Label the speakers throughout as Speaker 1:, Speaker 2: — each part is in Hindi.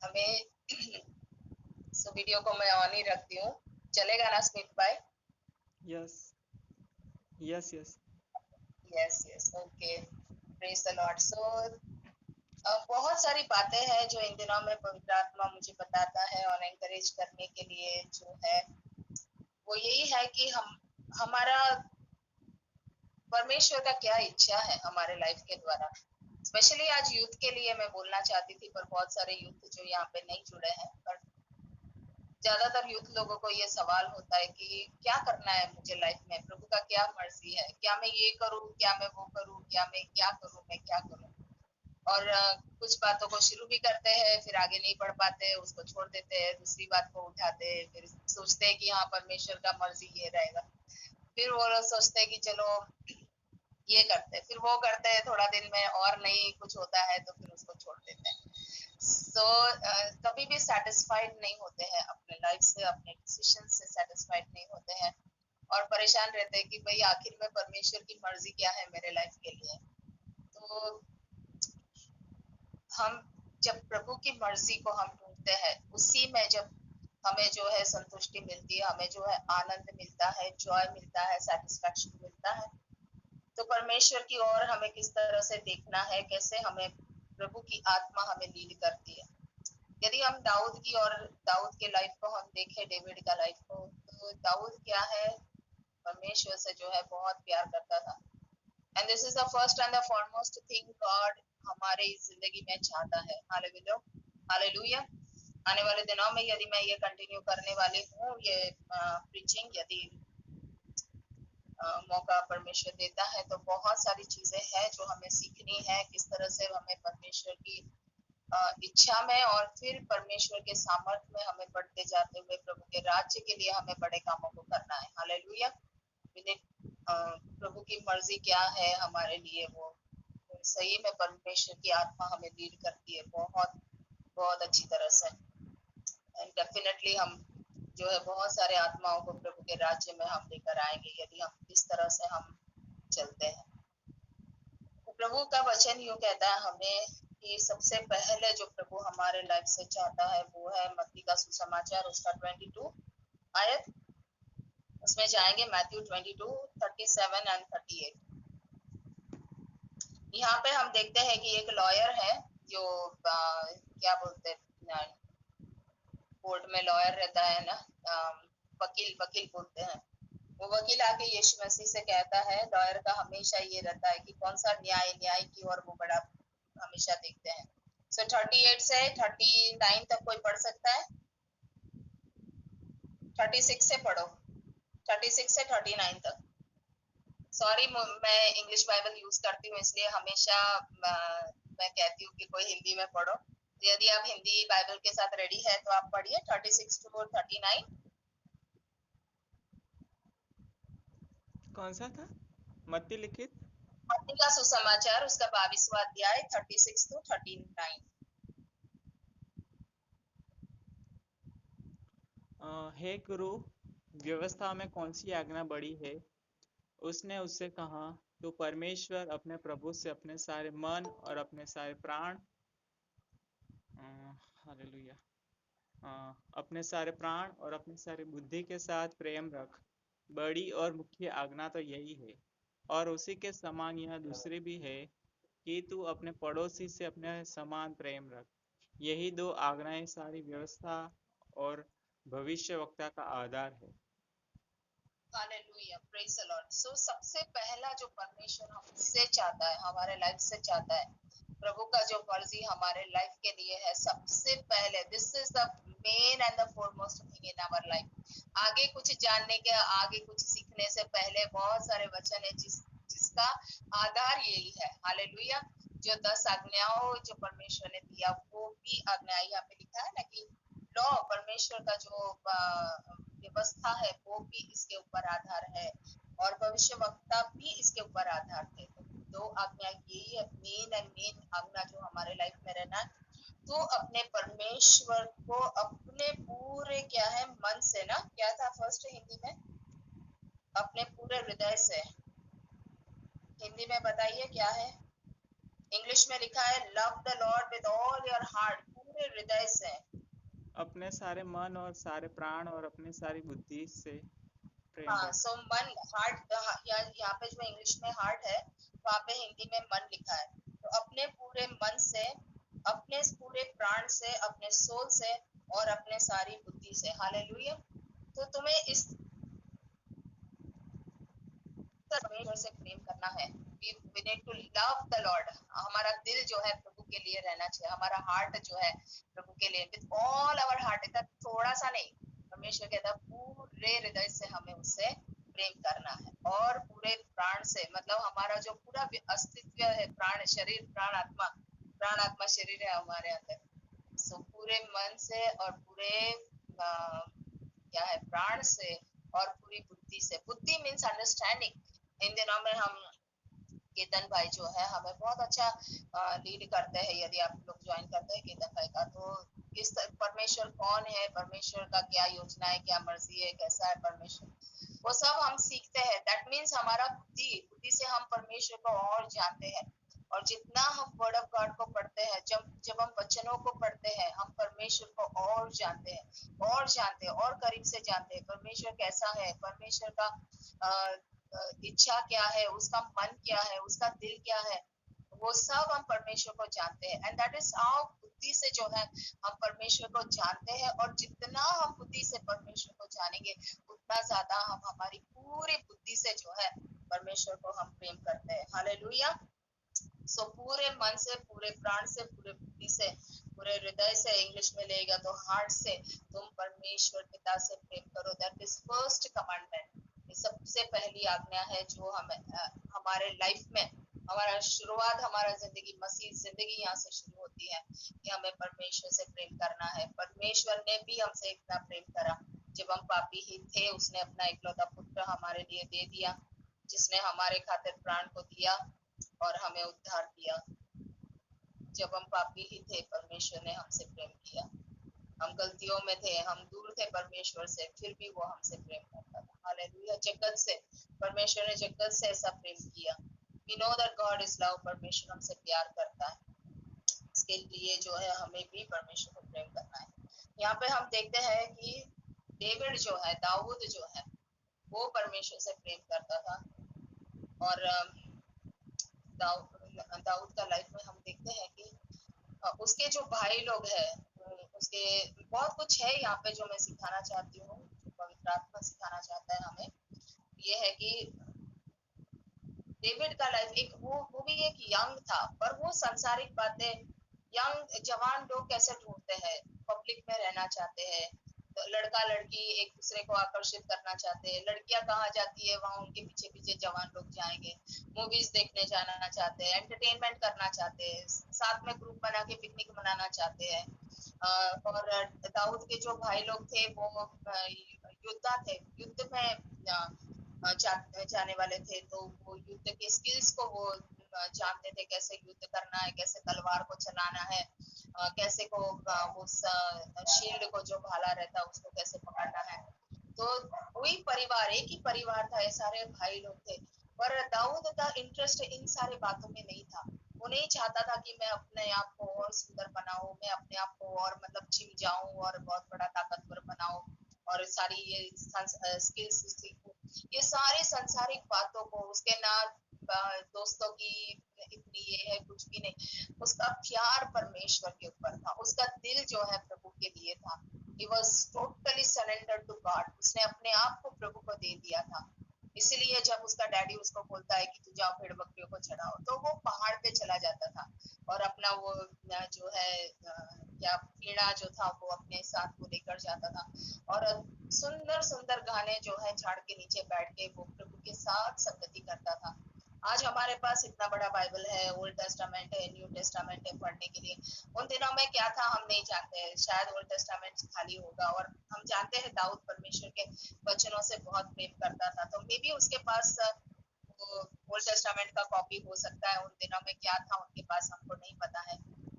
Speaker 1: हमें सो वीडियो को मैं ऑन ही रखती हूँ, चलेगा ना स्मिथ भाई?
Speaker 2: Yes yes yes.
Speaker 1: Yes yes, okay. Praise the Lord. So बहुत सारी बातें हैं जो इन दिनों में पवित्र आत्मा मुझे बताता है और एनकरेज करने के लिए जो है वो यही है कि हम हमारा परमेश्वर का क्या इच्छा है हमारे लाइफ के द्वारा। स्पेशली आज यूथ के लिए मैं बोलना चाहती थी, पर बहुत सारे यूथ जो यहाँ पे नहीं जुड़े हैं, पर ज्यादातर यूथ लोगों को ये सवाल होता है कि क्या करना है मुझे लाइफ में, प्रभु का क्या मर्जी है, क्या मैं ये करूं, क्या मैं वो करूं, क्या मैं क्या करूं, मैं क्या करूं। और कुछ बातों को शुरू भी करते हैं, फिर आगे नहीं बढ़ पाते, उसको छोड़ देते हैं, दूसरी बात को उठाते हैं, फिर सोचते हैं कि हाँ परमेश्वर का मर्जी ये रहेगा। फिर वो लोग सोचते हैं कि चलो ये करते हैं, फिर वो करते हैं, थोड़ा दिन में और नहीं कुछ होता है तो फिर उसको छोड़ देते हैं। सो कभी भी सेटिस्फाइड नहीं होते हैं अपने लाइफ से, अपने डिसीजन से सेटिस्फाइड नहीं होते हैं और परेशान रहते हैं कि भाई आखिर में परमेश्वर की मर्जी क्या है मेरे लाइफ के लिए। तो हम जब प्रभु की मर्जी को हम ढूंढते हैं, उसी में जब हमें जो है संतुष्टि मिलती है, हमें जो है आनंद मिलता है, जॉय मिलता है, सेटिस्फैक्शन मिलता है। तो परमेश्वर की ओर हमें किस तरह से देखना है, कैसे हमें प्रभु की आत्मा हमें लीड करती है। यदि हम दाऊद की और दाऊद के लाइफ को हम देखें, डेविड का लाइफ को, तो दाऊद क्या है, परमेश्वर से जो है बहुत प्यार करता था। And this is the first and the foremost thing God हमारे इस जिंदगी में चाहता है। Hallelujah, hallelujah. आने वाले दिनों में यदि मैं ये कंटिन्यू करने वाली हूँ, ये प्रीचिंग, यदि मौका परमेश्वर देता है, तो बहुत सारी चीजें हैं जो हमें सीखनी है, किस तरह से हमें परमेश्वर की इच्छा में और फिर परमेश्वर के सामर्थ्य में हमें बढ़ते जाते हुए प्रभु के राज्य के लिए हमें बड़े कामों को करना है। हालेलुया। प्रभु की मर्जी क्या है हमारे लिए, वो सही में परमेश्वर की आत्मा हमें लीड करती है बहुत बहुत अच्छी तरह से। एंड डेफिनेटली हम जो है बहुत सारे आत्माओं को प्रभु के राज्य में हम लेकर आएंगे यदि हम इस तरह से हम चलते हैं। तो प्रभु का वचन यूं कहता है हमें कि सबसे पहले जो प्रभु हमारे लाइफ से चाहता है वो है मत्ती का सुसमाचार, उसका 22 आयत। उसमें जाएंगे मैथ्यू 22, 37 एंड 38। यहाँ पे हम देखते हैं कि एक लॉयर है जो क्या बोलते हैं, कोर्ट में लॉयर रहता है ना, वकील, वकील बोलते हैं। वो वकील आके यीशु मसीह से कहता है, लॉयर का हमेशा ये रहता है कि कौन सा न्याय, न्याय की ओर वो बड़ा हमेशा देखते हैं। सो 38 से 39 तक कोई पढ़ सकता है? 36 से पढ़ो, 36 से 39 तक। सॉरी, मैं इंग्लिश बाइबल यूज करती हूँ, इसलिए हमेशा मैं कहती हूँ कि कोई हिंदी में पढ़ो। तो यदि आप हिंदी बाइबल के साथ रेडी है तो आप पढ़िए 36 टू 39।
Speaker 2: कौन सा था? मत्ती लिखित
Speaker 1: मत्ती का सुसमाचार, उसका 22वां अध्याय, 36 टू 39।
Speaker 2: हे गुरु, व्यवस्था में कौन सी आज्ञा बड़ी है? उसने उससे कहा, तो परमेश्वर अपने प्रभु से अपने सारे मन और अपने सारे प्राण, हालेलुया, अपने सारे प्राण और अपनी सारी बुद्धि के साथ प्रेम रख। बड़ी और मुख्य आज्ञा तो यही है, और उसी के समान यह दूसरी भी है कि तू अपने पड़ोसी से अपने समान प्रेम रख। यही दो आज्ञाएं सारी व्यवस्था और भविष्यवक्ता का आधार है।
Speaker 1: Hallelujah, praise the Lord. So सबसे पहला जो परमेश्वर हमसे चाहता है, हमारे लाइफ से चाहता है, प्रभु का जो मर्जी हमारे लाइफ के लिए है, सबसे पहले this is the main and the foremost thing in our life. आगे कुछ जानने के, आगे कुछ सीखने से पहले बहुत सारे वचन है जिसका आधार यही है। हालेलुया। जो 10 आज्ञाओं जो परमेश्वर ने दिया, वो भी आज्ञा यहाँ पे लिखा है ना कि लॉ, परमेश्वर का जो व्यवस्था है वो भी इसके ऊपर आधार है और भविष्य वक्ता भी इसके ऊपर आधार थे। तो दो आज्ञा यही है, मेन एंड मेन आज्ञा जो हमारे लाइफ में रहना है। तो अपने परमेश्वर को अपने पूरे क्या है मन से ना, क्या था फर्स्ट हिंदी में, अपने पूरे हृदय से। हिंदी में बताइए क्या है? इंग्लिश में लिखा है love the Lord with all your heart, पूरे हृदय से,
Speaker 2: अपने सारे मन और सारे प्राण और अपनी सारी बुद्धि से प्रेम
Speaker 1: हाँ।
Speaker 2: रख।
Speaker 1: सो मन, हार्ट, यहाँ पे जो इंग्लिश में हार्ट है, वहाँ पे हिंदी में मन लिखा है। तो अपने पूरे मन से, अपने पूरे प्राण से, अपने सोल से और अपने सारी बुद्धि से। हालेलुया। तो तुम्हें इस परमेश्वर से प्रेम करना है। we need to love the Lord। हमारा दिल जो है प्रभु के लिए रहना चाहिए, हमारा हार्ट जो है प्रभु के लिए, विद ऑल आवर हार्ट। इतना थोड़ा सा नहीं, परमेश्वर कहता है पूरे हृदय से हमें उससे प्रेम करना है, और पूरे प्राण से, मतलब हमारा जो पूरा अस्तित्व है, प्राण, शरीर, प्राण आत्मा शरीर है हमारे अंदर। सो पूरे मन से और पूरे क्या है, प्राण से और पूरी बुद्धि से। बुद्धि मीन्स अंडरस्टैंडिंग। इन दिनों में हम केतन भाई जो है हमें बहुत अच्छा लीड करते हैं। यदि आप लोग ज्वाइन करते हैं केतन भाई का, तो किस परमेश्वर कौन है, परमेश्वर का क्या योजना है, क्या मर्जी है, कैसा है परमेश्वर, वो सब हम सीखते हैं। दैट मीन्स हमारा बुद्धि से हम परमेश्वर को और जानते हैं। और जितना हम वर्ड ऑफ गॉड को पढ़ते हैं, जब हम वचनों को पढ़ते हैं, हम परमेश्वर को और जानते हैं, और करीब से जानते हैं। परमेश्वर कैसा है, परमेश्वर का इच्छा क्या है, उसका मन क्या है, उसका दिल क्या है, वो सब हम परमेश्वर को जानते हैं। एंड दैट इज हाउ, बुद्धि से जो है हम परमेश्वर को जानते हैं। और जितना हम बुद्धि से परमेश्वर को जानेंगे, उतना ज्यादा हम हमारी पूरी बुद्धि से जो है परमेश्वर को हम प्रेम करते हैं। हालेलुया। सो पूरे मन से, पूरे प्राण से, पूरे बुद्धि से, पूरे हृदय से, इंग्लिश में लेगा तो हार्ट से तुम परमेश्वर पिता से प्रेम करो। That is first commandment. ये सबसे पहली आज्ञा है जो हमें हमारे लाइफ में, हमारा शुरुआत, हमारा जिंदगी, मसीह जिंदगी यहाँ से शुरू होती है कि हमें परमेश्वर से प्रेम करना है। परमेश्वर ने भी हमसे इतना प्रेम करा, जब हम पापी ही थे उसने अपना इकलौता पुत्र हमारे लिए दे दिया, जिसने हमारे खातिर प्राण को दिया और हमें उद्धार किया। जब हम पापी ही थे, परमेश्वर ने हमसे प्रेम किया। हम गलतियों में थे, हम दूर थे परमेश्वर से, फिर भी वो हमसे प्रेम करता था। हालेलुया। जगत से, परमेश्वर ने जगत से ऐसा प्रेम किया। We know that God is love। परमेश्वर हमसे प्यार करता है, इसके लिए जो है हमें भी परमेश्वर को प्रेम करना है। यहाँ पे हम देखते हैं कि डेविड जो है, दाऊद जो है, वो परमेश्वर से प्रेम करता था। और दाऊद का लाइफ में हम देखते हैं कि उसके जो भाई लोग हैं, उसके बहुत कुछ है यहाँ पे जो मैं सिखाना चाहती हूँ, पवित्र आत्मा सिखाना चाहता है हमें। ये है कि डेविड का लाइफ, एक वो भी एक यंग था, पर वो सांसारिक बातें, यंग जवान लोग कैसे ढूंढते हैं, पब्लिक में रहना चाहते हैं, तो लड़का लड़की एक दूसरे को आकर्षित करना चाहते हैं, लड़कियां कहाँ जाती है वहां उनके पीछे पीछे जवान लोग जाएंगे, मूवीज देखने जाना चाहते हैं, एंटरटेनमेंट करना चाहते हैं, साथ में ग्रुप बना के पिकनिक मनाना चाहते हैं। और दाऊद के जो भाई लोग थे वो योद्धा थे, युद्ध में जाने वाले थे, तो वो युद्ध के स्किल्स को वो जानते थे, कैसे युद्ध करना है, कैसे तलवार को चलाना है, कैसे को उस शील्ड को जो भाला रहता है उसको कैसे पकड़ना है। तो वही परिवार, एक ही परिवार था, ये सारे भाई लोग थे। पर दाऊद का इंटरेस्ट इन सारे बातों में नहीं था। वो नहीं चाहता था कि मैं अपने आप को और सुंदर बनाऊं, मैं अपने आप को और मतलब जिम जाऊं और बहुत बड़ा ताकतवर बनाऊं और सारी ये स्किल्स सीखूं। ये सारे संसारिक बातों को, उसके ना दोस्तों की इतनी ये है, कुछ भी नहीं। उसका प्यार परमेश्वर के ऊपर था, उसका दिल जो है प्रभु के लिए था। He was totally surrendered to God। उसने अपने आप को प्रभु को दे दिया था। इसीलिए जब उसका डैडी उसको बोलता है कि तू जाओ भेड़ बकरियों को चढ़ाओ, तो वो पहाड़ पे चला जाता था और अपना वो जो है क्या कीड़ा जो था वो अपने साथ को लेकर जाता था। और सुंदर सुंदर गाने जो है झाड़ के नीचे बैठ के वो प्रभु के साथ संगति करता था। आज हमारे पास इतना बड़ा बाइबल है, ओल्ड टेस्टामेंट है, न्यू टेस्टामेंट है पढ़ने के लिए। उन दिनों में क्या था हम नहीं जानते हैं, शायद ओल्ड टेस्टामेंट खाली होगा। और हम जानते हैं दाऊद परमेश्वर के वचनों से बहुत प्रेम करता था, तो मे बी उसके पास ओल्ड टेस्टामेंट का कॉपी हो सकता है। उन दिनों में क्या था उनके पास हमको नहीं पता है,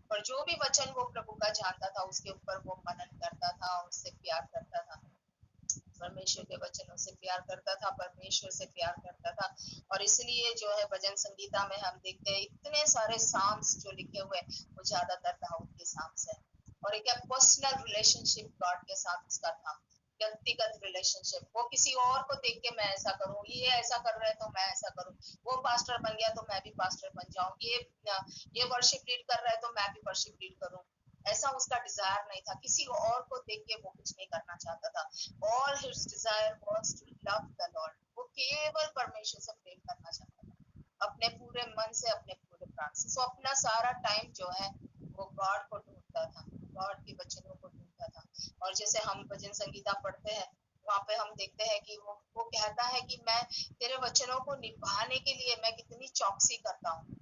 Speaker 1: पर जो भी वचन वो प्रभु का जानता था उसके ऊपर वो मनन करता था, उससे प्यार करता था, परमेश्वर के वचनों से प्यार करता था, परमेश्वर से प्यार करता था। और इसलिए जो है भजन संगीता में हम देखते हैं इतने सारे साम्स जो लिखे हुए वो ज्यादातर दाऊद के साम्स है। और एक पर्सनल रिलेशनशिप गॉड के साथ उसका था, व्यक्तिगत रिलेशनशिप। वो किसी और को देख के मैं ऐसा करूं, ये ऐसा कर रहे हैं तो मैं ऐसा करूं, वो पास्टर बन गया तो मैं भी पास्टर बन जाऊं, ये वर्शिप लीड कर रहा है तो मैं भी वर्शिप लीड करूं। ऐसा उसका डिजायर नहीं था, किसी और को देख के वो कुछ नहीं करना चाहता था। All his desire was to love the Lord. वो केवल परमेश्वर से प्रेम करना चाहता था, अपने पूरे मन से, अपने पूरे प्राण से। सो अपना सारा टाइम जो है वो गॉड को ढूंढता था, गॉड के वचनों को ढूंढता था। और जैसे हम भजन संगीता पढ़ते हैं, वहां पे हम देखते हैं कि वो कहता है कि मैं तेरे वचनों को निभाने के लिए मैं कितनी चौकसी करता हूँ।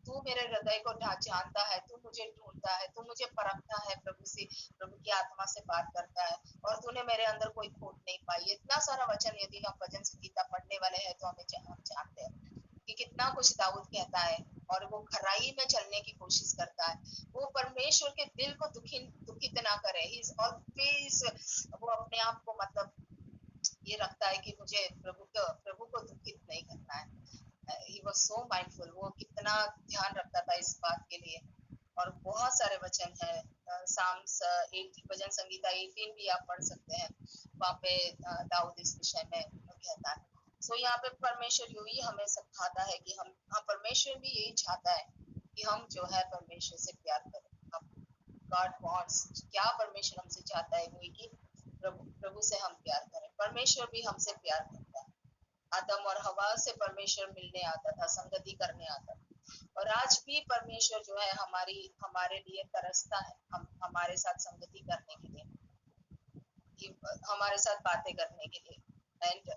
Speaker 1: तू मेरे हृदय को जानता है, तू मुझे ढूंढता है, तू मुझे परखता है, प्रभु से, प्रभु की आत्मा से बात करता है, और तूने मेरे अंदर कोई खोट नहीं पाई। इतना सारा वचन यदि हम भजन संगीता पढ़ने वाले हैं तो हम जानते हैं कि कितना कुछ दाऊद कहता है, और वो खराई में चलने की कोशिश करता है। वो परमेश्वर के दिल को दुखित ना करे। ही इज ऑलवेज, वो अपने आप को मतलब ये रखता है कि मुझे प्रभु को दुखित नहीं करना है। ही वाज सो माइंडफुल, वो कितना ध्यान रखता था इस बात के लिए। और बहुत सारे वचन है, साम्स 80, भजन संगीता 18 भी आप पढ़ सकते हैं। वहाँ पे दाऊद इस विषय में कहता है। सो यहाँ पे परमेश्वर यही हमें सिखाता है कि हम परमेश्वर भी यही चाहता है कि हम जो है परमेश्वर से प्यार करें। गॉड वांट्स, क्या परमेश्वर हमसे चाहता है वो कि प्रभु से हम प्यार करें। परमेश्वर भी हमसे प्यार करता है। आदम और हवा से परमेश्वर मिलने आता था, संगति करने आता था। और आज भी परमेश्वर जो है हमारे लिए तरसता है, हमारे साथ संगति करने के लिए, हमारे साथ बातें करने के लिए। एंड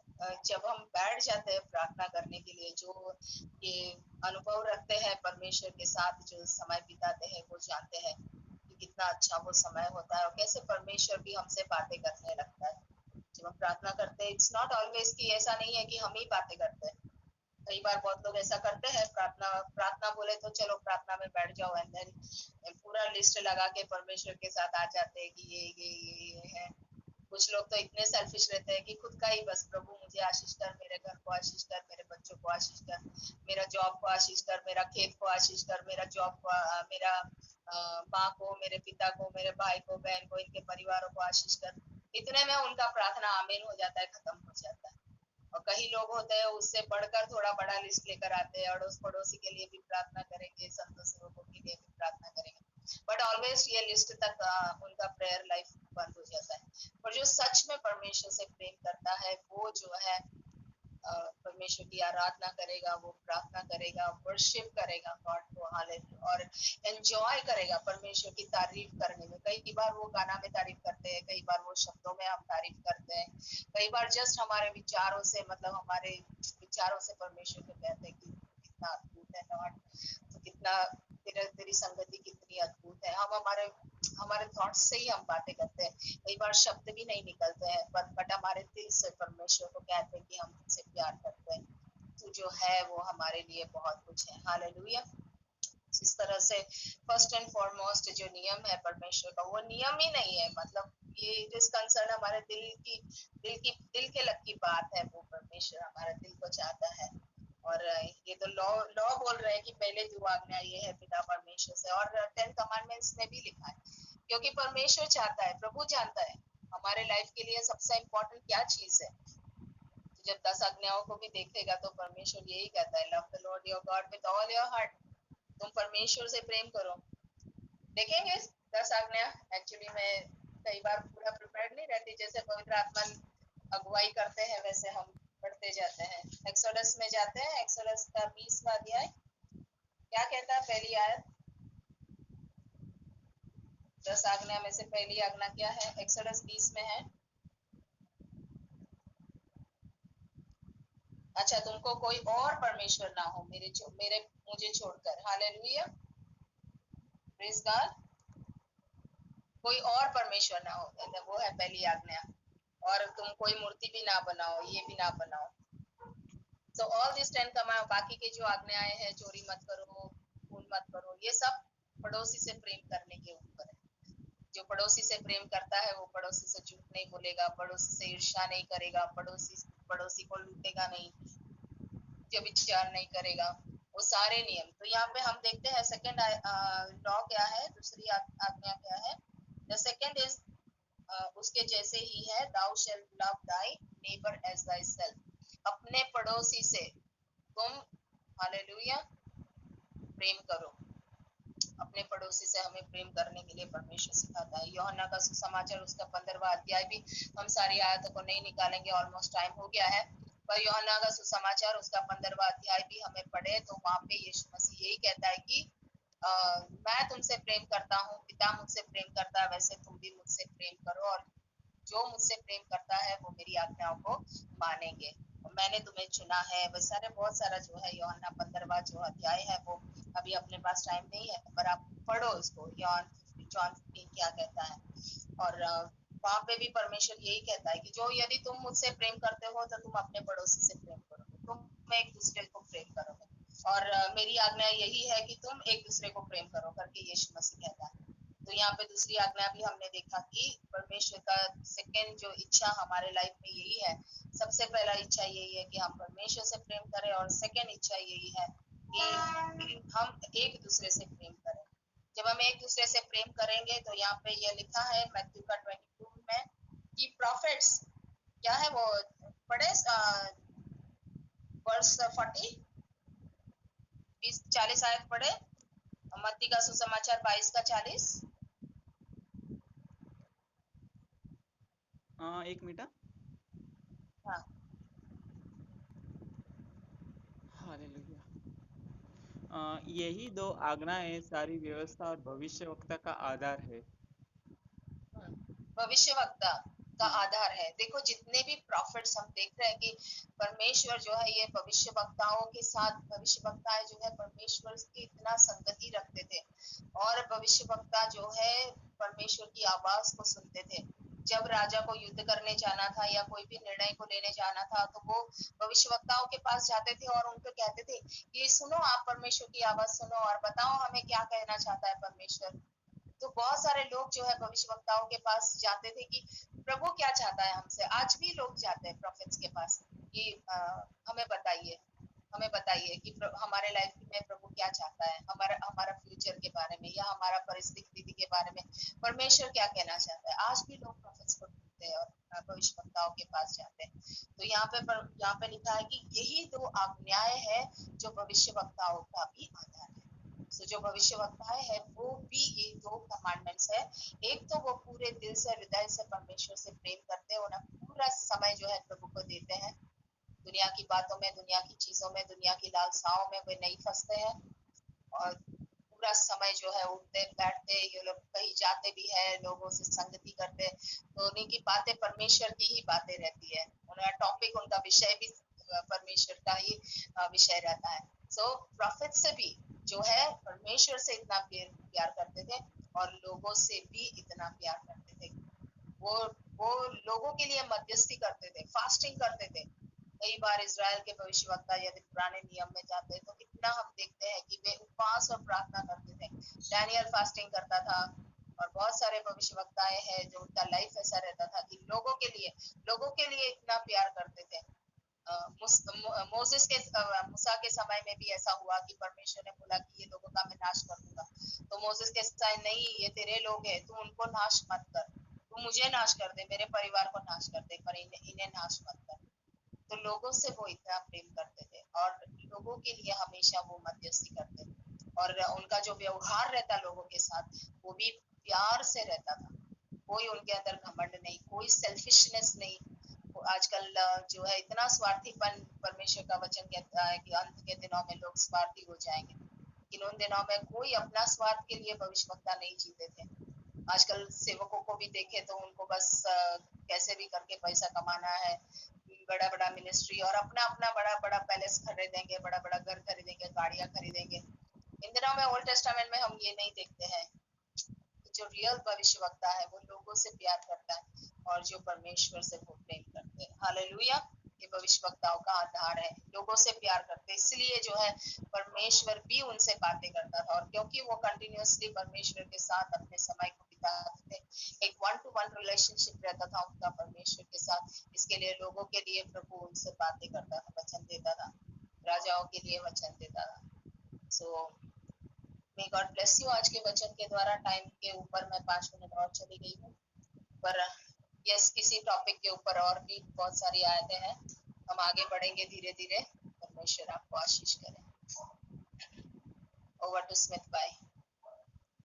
Speaker 1: जब हम बैठ जाते हैं प्रार्थना करने के लिए, जो ये अनुभव रखते हैं परमेश्वर के साथ जो समय बिताते हैं, वो जानते हैं कि कितना अच्छा वो समय होता है और कैसे परमेश्वर भी हमसे बातें करने लगता है जब हम प्रार्थना करते हैं। इट्स नॉट ऑलवेज कि ऐसा नहीं है कि हम ही बातें करते हैं। कई बार बहुत लोग ऐसा करते हैं, प्रार्थना प्रार्थना बोले तो चलो प्रार्थना में बैठ जाओ, एंड देन पूरा लिस्ट लगा के परमेश्वर के साथ आ जाते हैं कि ये है। कुछ लोग तो इतने सेल्फिश रहते हैं कि खुद का ही बस, प्रभु मुझे आशीष कर, मेरे घर को आशीष कर, मेरे बच्चों को आशीष कर, मेरा जॉब को आशीष कर, मेरा खेत को आशीष कर, मेरा जॉब को, मेरा माँ को, मेरे पिता को, मेरे भाई को, बहन को, इनके परिवारों को आशीष कर। इतने में उनका प्रार्थना आमीन हो जाता है, खत्म हो जाता है। और कई लोग होते हैं उससे बढ़कर थोड़ा बड़ा लिस्ट लेकर आते हैं, अड़ोस पड़ोसी के लिए भी प्रार्थना करेंगे, संतों सेवकों के लिए भी प्रार्थना करेंगे, बट ऑलवेज ये लिस्ट तक उनका प्रेयर लाइफ बंद हो जाता है। और जो सच में परमेश्वर से प्रेम करता है वो जो है परमेश्वर की आराधना करेगा, वो प्रार्थना करेगा, वर्शिप करेगा गॉड को, हालेलुया, और एंजॉय करेगा परमेश्वर की तारीफ करने में। कई बार वो गाना में तारीफ करते हैं, कई बार वो शब्दों में हम तारीफ करते हैं, कई बार जस्ट हमारे विचारों से, मतलब हमारे विचारों से परमेश्वर को कहते हैं कि कितना अद्भुत है लॉर्ड, तो कितना तेरी संगति कितनी अद्भुत है। हम हमारे थॉट्स से ही हम बातें करते हैं, कई बार शब्द भी नहीं निकलते हैं, बट हमारे दिल से परमेश्वर को कहते हैं कि हम तुझसे प्यार करते हैं, तू जो है वो हमारे लिए बहुत कुछ है। हालेलुया। इस तरह से फर्स्ट एंड फॉरमोस्ट जो नियम है परमेश्वर का, वो नियम ही नहीं है, मतलब ये इट इज कंसर्न हमारे दिल के लग की बात है। वो परमेश्वर हमारे दिल को चाहता है। और ये तो लॉ लॉ बोल रहे हैं कि पहले जो आज्ञा ये है पिता परमेश्वर से, और 10 कमांडमेंट्स में भी लिखा है, क्योंकि परमेश्वर चाहता है, प्रभु जानता है हमारे लाइफ के लिए सबसे इम्पोर्टेंट क्या चीज है। तो जब 10 आज्ञाओं को भी देखेगा तो परमेश्वर यही कहता है, love the Lord your God with all your heart. तुम परमेश्वर से प्रेम करो। देखेंगे 10 आज्ञा। एक्चुअली मैं कई बार पूरा प्रिपेयर्ड नहीं रहती, जैसे पवित्र आत्मा अगुवाई करते हैं वैसे हम पढ़ते जाते हैं। एक्सोडस में जाते हैं, एक्सोडस का 20वां अध्याय क्या कहता है, पहली आयत। 10 आज्ञा में से पहली आज्ञा क्या है, एक्सोडस 20 में है। अच्छा, तुमको कोई और परमेश्वर ना हो मेरे मुझे छोड़कर। Hallelujah, praise God. कोई और परमेश्वर ना हो, वो है पहली आज्ञा। और तुम कोई मूर्ति भी ना बनाओ, ये भी ना बनाओ। सो ऑल दिस 10 कमांड, बाकी के जो आज्ञाएं हैं, चोरी मत करो, खून मत करो, ये सब पड़ोसी से प्रेम करने के ऊपर है। जो पड़ोसी से प्रेम करता है वो पड़ोसी से झूठ नहीं बोलेगा, पड़ोसी से ईर्ष्या नहीं करेगा, पड़ोसी को लूटेगा नहीं, व्यभिचार नहीं करेगा, वो सारे नियम। तो यहाँ पे हम देखते हैं सेकंड लॉ क्या है, दूसरी आज्ञा क्या है, द सेकंड इज उसके जैसे ही है, thou shalt love thy neighbor as thyself, अपने पड़ोसी से तुम हालेलुया प्रेम करो। अपने पड़ोसी से हमें प्रेम करने के लिए परमेश्वर सिखाता है। यूहन्ना का सुसमाचार उसका 15वां अध्याय भी, हम सारी आयतों को नहीं निकालेंगे, ऑलमोस्ट टाइम हो गया है, पर यूहन्ना का सुसमाचार उसका 15वां अध्याय भी हमें पढ़े तो वहां पे यीशु मसीह यही कहता है कि मैं तुमसे प्रेम करता हूँ, पिता मुझसे प्रेम करता है, वैसे तुम भी मुझसे प्रेम करो, और जो मुझसे प्रेम करता है वो मेरी आज्ञाओं को मानेंगे। और मैंने तुम्हें चुना है, वह सारे बहुत सारा जो है यूहन्ना 15वां जो अध्याय है वो अभी अपने पास टाइम नहीं है, पर आप पढ़ो उसको, जॉन 15 क्या कहता है। और वहां पे भी परमेश्वर यही कहता है कि जो यदि तुम मुझसे प्रेम करते हो तो तुम अपने पड़ोसी से प्रेम करोगे, तुम एक दूसरे को प्रेम करोगे, और मेरी आज्ञा यही है कि तुम एक दूसरे को प्रेम करो करके यीशु मसीह कहता है। तो यहाँ पे दूसरी आज्ञा भी हमने देखा कि परमेश्वर का सेकंड जो इच्छा हमारे लाइफ में यही है। सबसे पहला इच्छा यही है कि हम परमेश्वर से प्रेम करें, और सेकंड इच्छा यही है कि हम एक दूसरे से प्रेम करें। जब हम एक दूसरे से प्रेम करेंगे तो यहाँ पे ये लिखा है मैथ्यू का 22 में कि प्रॉफिट्स क्या है वो पढ़े, वर्स 40 40 आयत पढ़े, मत्ती का सुसमाचार 22 का 40।
Speaker 2: एक मिनट।
Speaker 1: हाँ
Speaker 2: हालेलुया। यही दो आज्ञाएं सारी व्यवस्था और भविष्यवक्ता का आधार है।
Speaker 1: भविष्यवक्ता का
Speaker 2: हाँ।
Speaker 1: आधार है। देखो जितने भी प्रॉफिट्स हम देख रहे हैं कि परमेश्वर जो है ये भविष्यवक्ताओं के साथ, भविष्यवक्ताएं जो है परमेश्वर की इतना संगति रखते थे, और भविष्यवक्ता जो है परमेश्वर की आवाज को सुनते थे। जब राजा को युद्ध करने जाना था या कोई भी निर्णय को लेने जाना था तो वो भविष्यवक्ताओं के पास जाते थे और उनको कहते थे कि सुनो, आप परमेश्वर की आवाज सुनो और बताओ हमें क्या कहना चाहता है परमेश्वर। तो बहुत सारे लोग जो है भविष्यवक्ताओं के पास जाते थे कि प्रभु क्या चाहता है हमसे। आज भी लोग जाते हैं प्रॉफिट्स के पास कि हमें बताइए, हमें बताइए कि हमारे लाइफ में प्रभु क्या चाहता है, हमारा हमारा फ्यूचर के बारे में या हमारा परिस्थिति के बारे में परमेश्वर क्या कहना चाहता है। आज भी लोग प्रॉफिट्स को ढूंढते हैं और भविष्यवक्ताओं के पास जाते हैं। तो यहाँ पे लिखा है कि यही दो आज्ञाएं है जो भविष्यवक्ताओं का भी आधार है। तो जो भविष्यवक्ताएं है वो भी ये दो कमांडमेंट्स है। एक तो वो पूरे दिल से हृदय से परमेश्वर से प्रेम करते हैं, उन्हें पूरा समय जो है प्रभु को देते हैं, दुनिया की बातों में, दुनिया की चीजों में, दुनिया की लालसाओं में वे नहीं फंसते हैं, और पूरा समय जो है उठते बैठते, ये लोग कहीं जाते भी है, लोगों से संगति करते, तो उन्हीं की बातें परमेश्वर की ही बातें रहती है, उनका टॉपिक, उनका विषय भी परमेश्वर का ही विषय रहता है। सो प्रॉफिट से भी जो है परमेश्वर से इतना प्यार करते थे और लोगों से भी इतना प्यार करते थे। वो वो लोगों के लिए मध्यस्थी करते थे, फास्टिंग करते थे। कई बार इज़राइल के भविष्यवक्ता यदि पुराने नियम में जाते हैं तो कितना हम देखते हैं कि वे उपवास और प्रार्थना करते थे। डैनियल फास्टिंग करता था, और बहुत सारे भविष्यवक्ताएं हैं जो उनका लाइफ ऐसा रहता था कि लोगों के लिए इतना प्यार करते थे। मोसेस के मूसा के समय में भी ऐसा हुआ कि परमेश्वर ने बोला कि ये लोगों का मैं नाश कर दूंगा, तो मोसेस के समय, नहीं ये तेरे लोग हैं, तू उनको नाश मत कर, तू मुझे नाश कर दे, मेरे परिवार को नाश कर दे, पर इन्हें नाश मत कर। तो लोगों से वो इतना प्रेम करते थे और लोगों के लिए हमेशा वो मध्यस्थी करते थे, और उनका जो व्यवहार रहता लोगों के साथ वो भी प्यार से रहता था। कोई उनके अंदर घमंड नहीं, कोई सेल्फिशनेस नहीं। आजकल जो है इतना स्वार्थीपन, परमेश्वर का वचन कहता है कि अंत के दिनों में लोग स्वार्थी हो जाएंगे, लेकिन उन दिनों में कोई अपना स्वार्थ के लिए भविष्यवक्ता नहीं जीते थे। आजकल सेवकों को भी देखे तो उनको बस कैसे भी करके पैसा कमाना है, बड़ा बड़ा मिनिस्ट्री, और अपना अपना बड़ा बड़ा पैलेस खरीदेंगे, बड़ा बड़ा घर खरीदेंगे, गाड़ियां खरीदेंगे। इन दिनों में ओल्ड टेस्टामेंट में हम ये नहीं देखते हैं। जो रियल भविष्यवक्ता है वो लोगों से प्यार करता है और जो परमेश्वर से वो प्रेम करते हैं। हालेलुया। ये भविष्यवक्ताओं का आधार है, लोगों से प्यार करते, इसलिए जो है परमेश्वर भी उनसे बातें करता था, और क्योंकि वो कंटिन्यूअसली परमेश्वर के साथ अपने समय को बिताते थे, एक 1-to-1 रिलेशनशिप रहता था उनका परमेश्वर के साथ, इसके लिए लोगों के लिए प्रभु उनसे बातें करता था, वचन देता था, राजाओं के लिए वचन देता था। सो मे गॉड ब्लेस यू। आज के वचन के द्वारा टाइम के ऊपर मैं 5 मिनट और चली गई हूँ, पर यस इसी टॉपिक के ऊपर और भी बहुत सारी आयतें हैं। हम आगे बढ़ेंगे धीरे धीरे। परमेश्वर आपको आशीष करे। ओवर टू स्मिथ भाई।